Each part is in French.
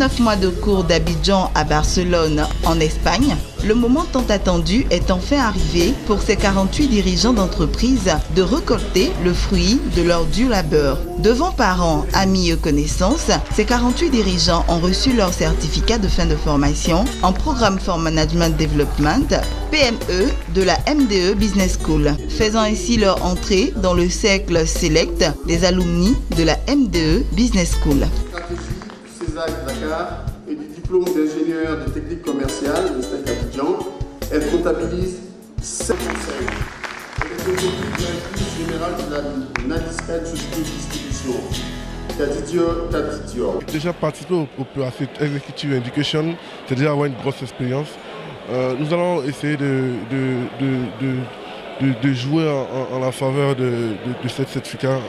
9 mois de cours d'Abidjan à Barcelone, en Espagne, le moment tant attendu est enfin arrivé pour ces 48 dirigeants d'entreprise de récolter le fruit de leur dur labeur. Devant parents, amis et connaissances, ces 48 dirigeants ont reçu leur certificat de fin de formation en Programme for Management Development, PME, de la MDE Business School, faisant ainsi leur entrée dans le cercle select des alumni de la MDE Business School. Dakar et du diplôme d'ingénieur de technique commerciale de STEC Abidjan. Elle comptabilise 7 conseils. Elle est aujourd'hui directrice générale de la Nadiscan Distribution. Déjà participer à cette Executive Education, c'est déjà avoir une grosse expérience. Nous allons essayer de jouer en la faveur de ce certificat,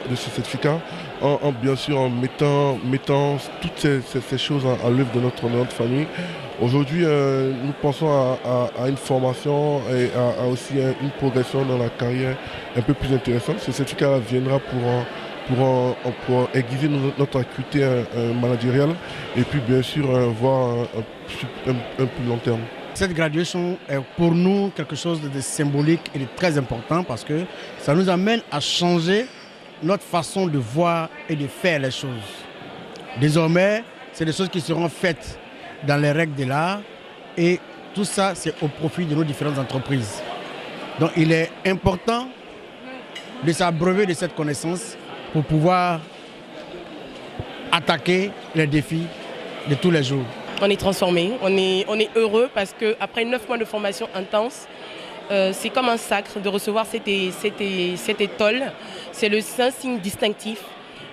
bien sûr en mettant toutes ces choses à l'œuvre de notre famille. Aujourd'hui, nous pensons à une formation et à aussi une progression dans la carrière un peu plus intéressante. Ce certificat viendra pour aiguiser notre acuité managériale et puis bien sûr voir un plus long terme. Cette graduation est pour nous quelque chose de symbolique et de très important parce que ça nous amène à changer notre façon de voir et de faire les choses. Désormais, c'est des choses qui seront faites dans les règles de l'art et tout ça, c'est au profit de nos différentes entreprises. Donc il est important de s'abreuver de cette connaissance pour pouvoir attaquer les défis de tous les jours. On est transformé, on est heureux parce qu'après 9 mois de formation intense, c'est comme un sacre de recevoir cette étole. C'est le signe distinctif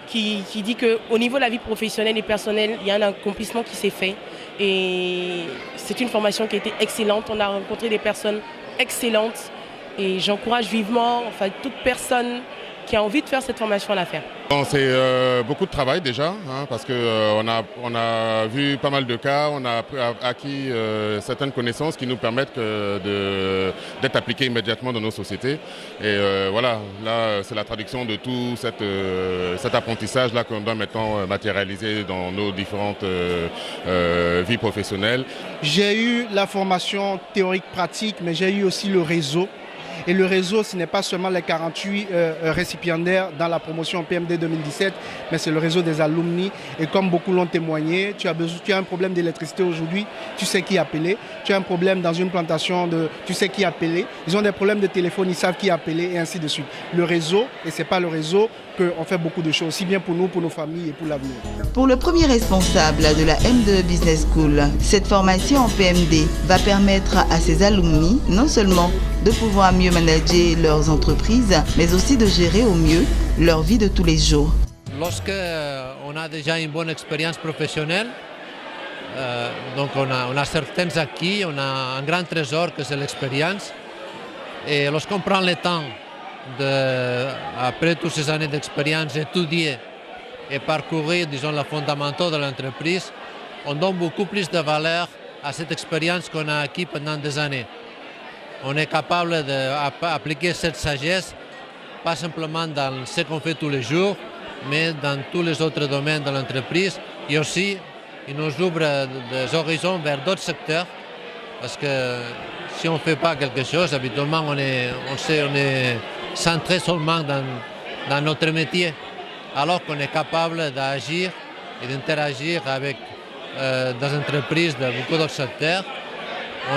qui dit qu'au niveau de la vie professionnelle et personnelle, il y a un accomplissement qui s'est fait. Et c'est une formation qui a été excellente. On a rencontré des personnes excellentes et j'encourage vivement toute personne qui a envie de faire cette formation à la faire. C'est beaucoup de travail déjà, parce qu'on a vu pas mal de cas, on a acquis certaines connaissances qui nous permettent d'être appliquées immédiatement dans nos sociétés. Et voilà, là c'est la traduction de tout cet apprentissage-là qu'on doit maintenant matérialiser dans nos différentes vies professionnelles. J'ai eu la formation théorique-pratique, mais j'ai eu aussi le réseau. Et le réseau, ce n'est pas seulement les 48 récipiendaires dans la promotion PMD 2017, mais c'est le réseau des alumni. Et comme beaucoup l'ont témoigné, tu as un problème d'électricité aujourd'hui, tu sais qui appeler. Tu as un problème dans une plantation, tu sais qui appeler. Ils ont des problèmes de téléphone, ils savent qui appeler et ainsi de suite. Le réseau, et ce n'est pas le réseau qu'on fait beaucoup de choses, aussi bien pour nous, pour nos familles et pour l'avenir. Pour le premier responsable de la MDE Business School, cette formation en PMD va permettre à ses alumni non seulement de pouvoir mieux manager leurs entreprises, mais aussi de gérer au mieux leur vie de tous les jours. Lorsqu'on a déjà une bonne expérience professionnelle, donc on a certains acquis, on a un grand trésor que c'est l'expérience. Et lorsqu'on prend le temps, après toutes ces années d'expérience, étudier et parcourir, disons, les fondamentaux de l'entreprise, on donne beaucoup plus de valeur à cette expérience qu'on a acquis pendant des années. On est capable d'appliquer cette sagesse, pas simplement dans ce qu'on fait tous les jours, mais dans tous les autres domaines de l'entreprise. Et aussi, il nous ouvre des horizons vers d'autres secteurs, parce que si on ne fait pas quelque chose, habituellement, on est centré seulement dans notre métier, alors qu'on est capable d'agir et d'interagir avec des entreprises de beaucoup d'autres secteurs.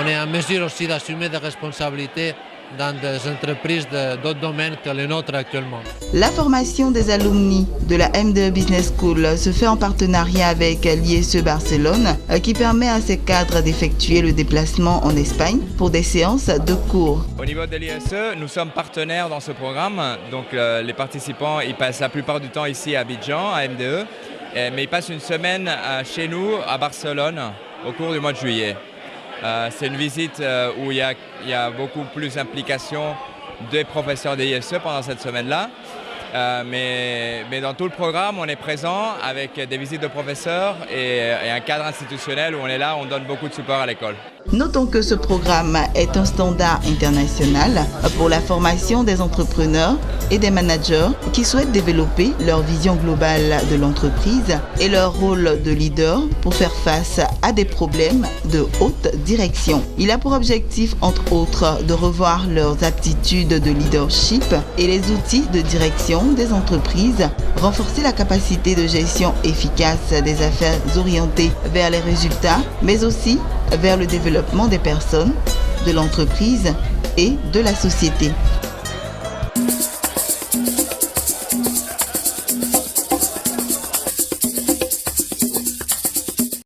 On est en mesure aussi d'assumer des responsabilités dans des entreprises d'autres domaines que les nôtres actuellement. La formation des alumni de la MDE Business School se fait en partenariat avec l'ISE Barcelone qui permet à ces cadres d'effectuer le déplacement en Espagne pour des séances de cours. Au niveau de l'ISE, nous sommes partenaires dans ce programme. Donc les participants ils passent la plupart du temps ici à Abidjan, à MDE, mais ils passent une semaine chez nous à Barcelone au cours du mois de juillet. C'est une visite où il y a beaucoup plus d'implication des professeurs des ISE pendant cette semaine-là. Mais dans tout le programme, on est présent avec des visites de professeurs et un cadre institutionnel où on est là, on donne beaucoup de support à l'école. Notons que ce programme est un standard international pour la formation des entrepreneurs et des managers qui souhaitent développer leur vision globale de l'entreprise et leur rôle de leader pour faire face à des problèmes de haute direction. Il a pour objectif, entre autres, de revoir leurs aptitudes de leadership et les outils de direction des entreprises, renforcer la capacité de gestion efficace des affaires orientées vers les résultats, mais aussi vers le développement des personnes, de l'entreprise et de la société.